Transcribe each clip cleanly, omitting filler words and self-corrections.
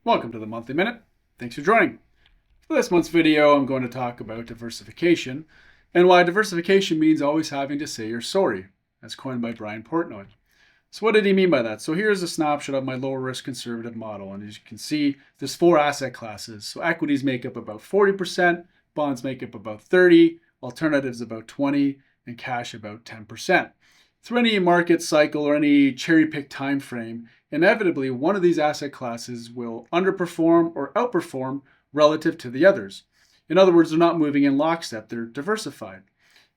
Welcome to the Monthly Minute. Thanks for joining. For this month's video, I'm going to talk about diversification and why diversification means always having to say you're sorry, as coined by Brian Portnoy. So what did he mean by that? So here's a snapshot of my lower risk conservative model. And as you can see, there's 4 asset classes. So equities make up about 40%, bonds make up about 30%, alternatives about 20%, and cash about 10%. Through any market cycle or any cherry-picked time frame, inevitably one of these asset classes will underperform or outperform relative to the others. In other words, they're not moving in lockstep, they're diversified.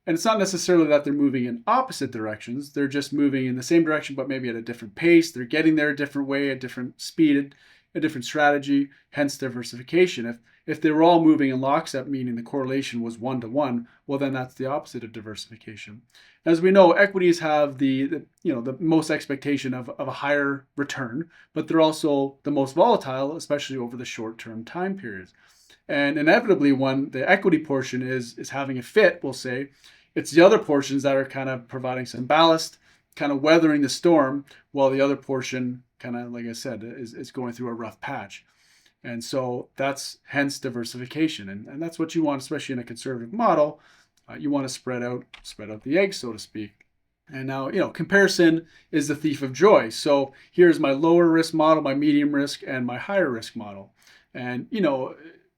And it's not necessarily that they're moving in opposite directions, they're just moving in the same direction but maybe at a different pace. They're getting there a different way, a different speed, a different strategy, hence diversification. If they were all moving in lockstep, meaning the correlation was 1-to-1, well then that's the opposite of diversification. As we know, equities have the most expectation of a higher return, but they're also the most volatile, especially over the short-term time periods. And inevitably, when the equity portion is having a fit, we'll say, it's the other portions that are kind of providing some ballast, kind of weathering the storm, while the other portion kind of, like I said, is going through a rough patch. And so that's hence diversification. And that's what you want, especially in a conservative model. You want to spread out the eggs, so to speak. And now, comparison is the thief of joy. So here's my lower risk model, my medium risk, and my higher risk model. And,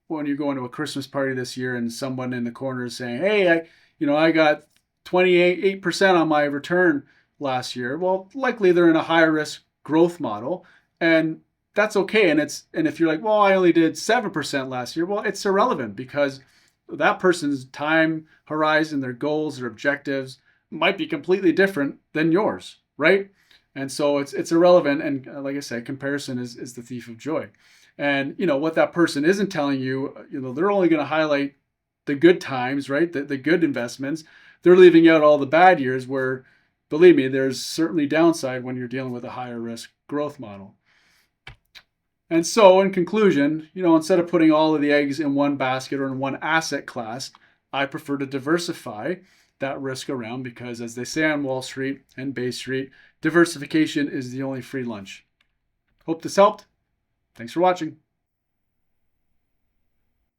when you're going to a Christmas party this year and someone in the corner is saying, hey, I got 28% on my return last year. Well, likely they're in a higher risk growth model, and that's okay. And if you're like, well, I only did 7% last year, well, it's irrelevant because that person's time horizon, their goals, their objectives might be completely different than yours, right? And so it's irrelevant. And like I said, comparison is the thief of joy. And what that person isn't telling you, they're only going to highlight the good times, right? The good investments. They're leaving out all the bad years where, believe me, there's certainly downside when you're dealing with a higher risk growth model. And so in conclusion, instead of putting all of the eggs in one basket or in one asset class, I prefer to diversify that risk around because, as they say on Wall Street and Bay Street, diversification is the only free lunch. Hope this helped. Thanks for watching.